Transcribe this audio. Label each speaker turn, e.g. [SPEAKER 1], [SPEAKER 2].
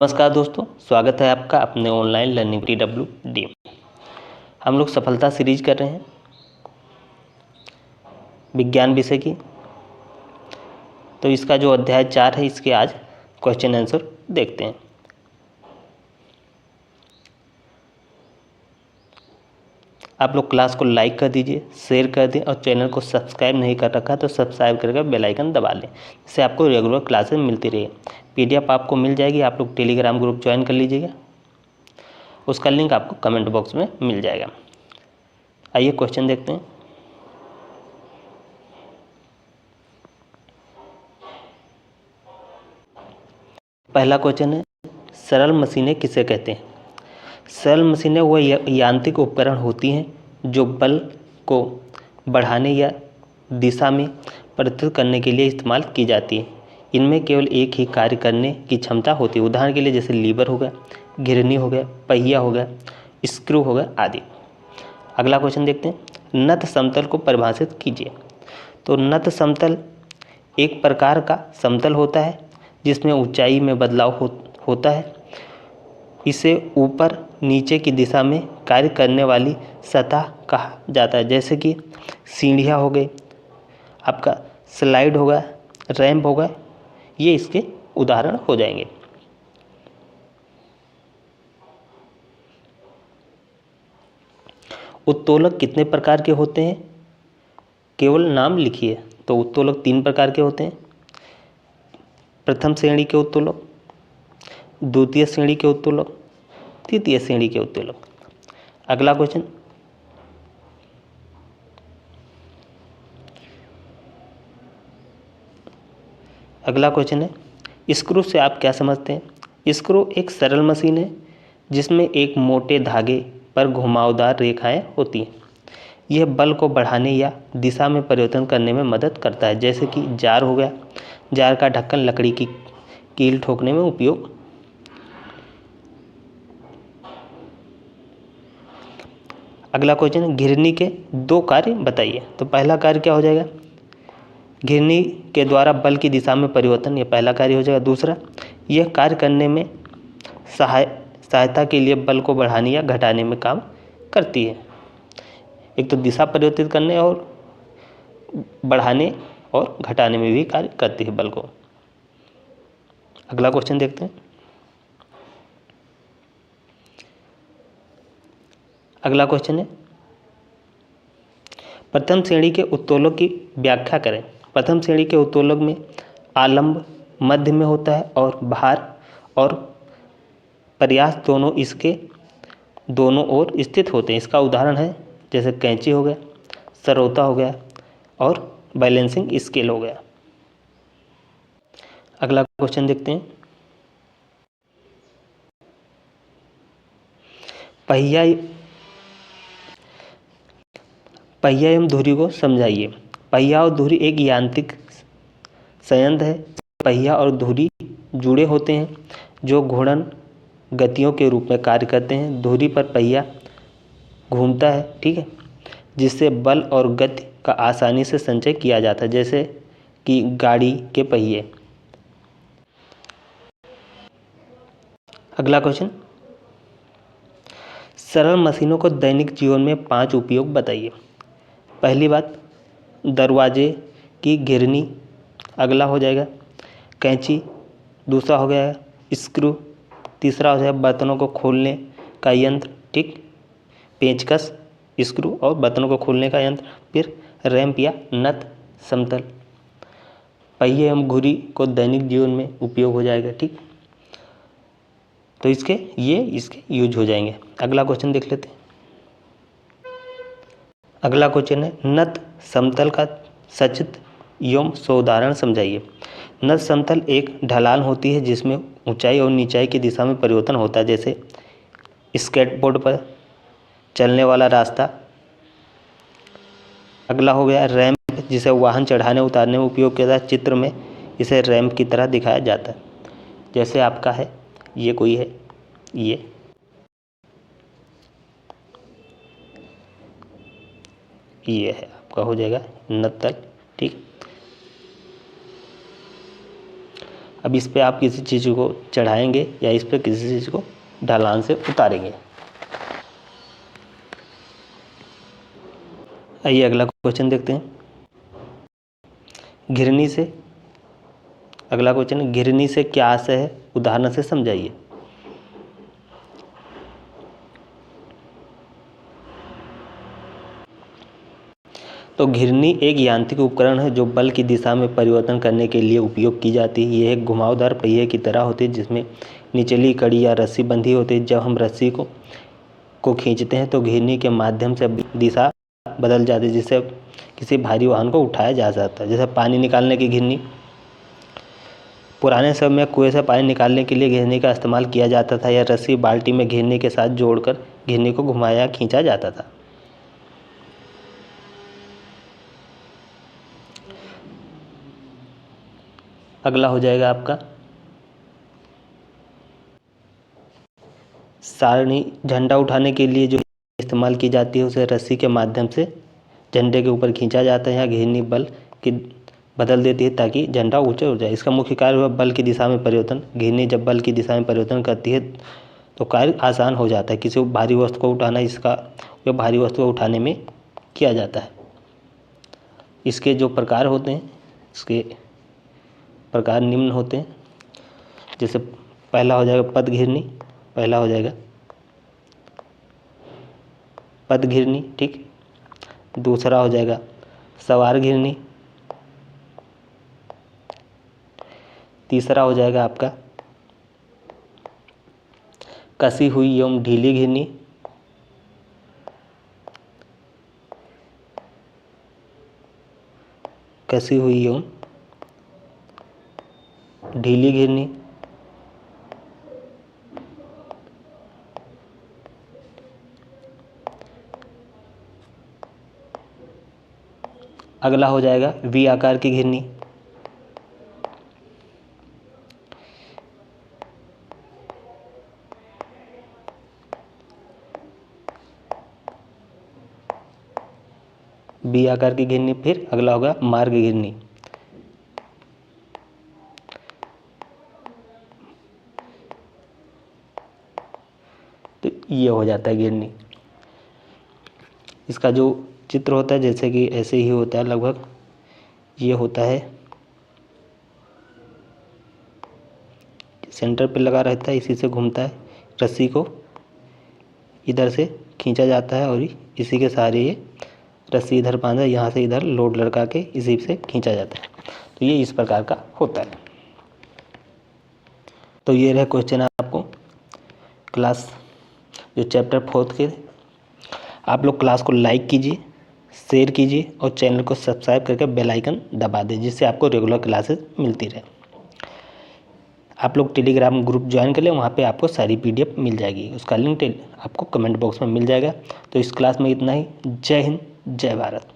[SPEAKER 1] नमस्कार दोस्तों, स्वागत है आपका अपने ऑनलाइन लर्निंग TWD। हम लोग सफलता सीरीज कर रहे हैं विज्ञान विषय की। तो इसका जो अध्याय 4 है, इसके आज क्वेश्चन आंसर देखते हैं। आप लोग क्लास को लाइक कर दीजिए, शेयर कर दें और चैनल को सब्सक्राइब नहीं कर रखा तो सब्सक्राइब करके बेल आइकन दबा लें, जिससे आपको रेगुलर क्लासेस मिलती रहे। PDF आपको मिल जाएगी, आप लोग टेलीग्राम ग्रुप ज्वाइन कर लीजिएगा, उसका लिंक आपको कमेंट बॉक्स में मिल जाएगा। आइए क्वेश्चन देखते हैं। पहला क्वेश्चन है, सरल मशीनें किसे कहते हैं? सरल मशीनें वह यांत्रिक उपकरण होती हैं जो बल को बढ़ाने या दिशा में परिवर्तित करने के लिए इस्तेमाल की जाती है। इनमें केवल एक ही कार्य करने की क्षमता होती है। उदाहरण के लिए जैसे लीवर हो गया, घिरनी हो गया, पहिया हो गया, स्क्रू हो गया आदि। अगला क्वेश्चन देखते हैं, नत समतल को परिभाषित कीजिए। तो नत समतल एक प्रकार का समतल होता है जिसमें ऊंचाई में बदलाव होता है। इसे ऊपर नीचे की दिशा में कार्य करने वाली सतह कहा जाता है, जैसे कि सीढ़ियाँ हो गई, आपका स्लाइड होगा, रैंप होगा, ये इसके उदाहरण हो जाएंगे। उत्तोलक कितने प्रकार के होते हैं? केवल नाम लिखिए। तो उत्तोलक 3 प्रकार के होते हैं। प्रथम श्रेणी के उत्तोलक, द्वितीय श्रेणी के उत्तोलक, तृतीय श्रेणी के उत्तोलक। अगला क्वेश्चन, है स्क्रू से आप क्या समझते हैं? स्क्रू एक सरल मशीन है जिसमें एक मोटे धागे पर घुमावदार रेखाएं होती हैं। यह बल को बढ़ाने या दिशा में परिवर्तन करने में मदद करता है, जैसे कि जार हो गया। जार का ढक्कन लकड़ी की कील ठोकने में उपयोग। अगला क्वेश्चन है, घिरनी के 2 कार्य बताइए। तो पहला कार्य क्या हो जाएगा? घिरनी के द्वारा बल की दिशा में परिवर्तन, यह पहला कार्य हो जाएगा। दूसरा, यह कार्य करने में सहायता के लिए बल को बढ़ाने या घटाने में काम करती है। एक तो दिशा परिवर्तित करने और बढ़ाने और घटाने में भी कार्य करती है बल को। अगला क्वेश्चन देखते हैं। अगला क्वेश्चन है, प्रथम श्रेणी के उत्तोलक की व्याख्या करें। प्रथम श्रेणी के उत्तोलक में आलंब मध्य में होता है और भार और प्रयास दोनों इसके दोनों ओर स्थित होते हैं। इसका उदाहरण है जैसे कैंची हो गया, सरौता हो गया और बैलेंसिंग स्केल हो गया। अगला क्वेश्चन देखते हैं, पहिया एवं धुरी को समझाइए। पहिया और धुरी एक यांत्रिक संयंत्र है। पहिया और धुरी जुड़े होते हैं जो घूर्णन गतियों के रूप में कार्य करते हैं। धुरी पर पहिया घूमता है, ठीक है, जिससे बल और गति का आसानी से संचय किया जाता है, जैसे कि गाड़ी के पहिए। अगला क्वेश्चन, सरल मशीनों को दैनिक जीवन में 5 उपयोग बताइए। पहली बात, दरवाजे की घिरनी, अगला हो जाएगा कैंची, दूसरा हो गया स्क्रू, तीसरा हो जाएगा बर्तनों को खोलने का यंत्र, ठीक, पेंचकस, स्क्रू और बर्तनों को खोलने का यंत्र। फिर रैंप या नत समतल, पहिए एवं घुरी को दैनिक जीवन में उपयोग हो जाएगा, ठीक। तो इसके यूज हो जाएंगे। अगला क्वेश्चन देख लेते हैं। अगला क्वेश्चन है, नत समतल का सचित्र एवं सोदाहरण समझाइए। नत समतल एक ढलान होती है जिसमें ऊंचाई और नीचाई की दिशा में परिवर्तन होता है, जैसे स्केटबोर्ड पर चलने वाला रास्ता। अगला हो गया रैंप, जिसे वाहन चढ़ाने उतारने में उपयोग किया जाता है। चित्र में इसे रैंप की तरह दिखाया जाता है, जैसे आपका है ये कोई है, ये है आपका हो जाएगा नत्तल, ठीक। अब इस पे आप किसी चीज़ को चढ़ाएंगे या इस पे किसी चीज़ को ढलान से उतारेंगे। आइए अगला क्वेश्चन देखते हैं। घिरनी से, अगला क्वेश्चन है, घिरनी से क्या आशय है, उदाहरण से समझाइए। तो घिरनी एक यांत्रिक उपकरण है जो बल की दिशा में परिवर्तन करने के लिए उपयोग की जाती है। यह एक घुमावदार पहिए की तरह होती है जिसमें निचली कड़ी या रस्सी बंधी होती है। जब हम रस्सी को खींचते हैं तो घिरनी के माध्यम से दिशा बदल जाती है, जिससे किसी भारी वाहन को उठाया जा सकता है। जैसे पानी निकालने की घिरनी, पुराने समय में कुएं से पानी निकालने के लिए घिरनी का इस्तेमाल किया जाता था, या रस्सी बाल्टी में घिरनी के साथ जोड़कर घिरनी को घुमाया खींचा जाता था। अगला हो जाएगा आपका सारणी। झंडा उठाने के लिए जो इस्तेमाल की जाती है उसे रस्सी के माध्यम से झंडे के ऊपर खींचा जाता है। यहाँ घिरनी बल की बदल देती है ताकि झंडा ऊंचा हो जाए। इसका मुख्य कार्य हुआ बल की दिशा में परिवर्तन। घिरनी जब बल की दिशा में परिवर्तन करती है तो कार्य आसान हो जाता है। किसी भारी वस्तु को उठाना, इसका उपयोग भारी वस्तु को उठाने में किया जाता है। इसके जो प्रकार होते हैं, इसके प्रकार निम्न होते हैं। जैसे पहला हो जाएगा पद घिरनी, पहला हो जाएगा पद घिरनी, ठीक। दूसरा हो जाएगा सवार घिरनी। तीसरा हो जाएगा आपका कसी हुई एवं ढीली घिरनी। कसी हुई एवं ढीली घिरनी। अगला हो जाएगा वी आकार की घिरनी। बी आकार की घिरनी। फिर अगला होगा मार्ग घिरनी। तो ये हो जाता है घिरनी। इसका जो चित्र होता है जैसे कि ऐसे ही होता है लगभग। ये होता है, सेंटर पे लगा रहता है, इसी से घूमता है। रस्सी को इधर से खींचा जाता है और इसी के सहारे ये रस्सी इधर बांधा, यहाँ से इधर लोड लड़का के इसी से खींचा जाता है। तो ये इस प्रकार का होता है। तो ये रहे क्वेश्चन आपको क्लास जो चैप्टर 4 के। आप लोग क्लास को लाइक कीजिए, शेयर कीजिए और चैनल को सब्सक्राइब करके बेल आइकन दबा दें, जिससे आपको रेगुलर क्लासेस मिलती रहे। आप लोग टेलीग्राम ग्रुप ज्वाइन कर लें, वहाँ पे आपको सारी PDF मिल जाएगी। उसका लिंक आपको कमेंट बॉक्स में मिल जाएगा। तो इस क्लास में इतना ही। जय हिंद, जय भारत।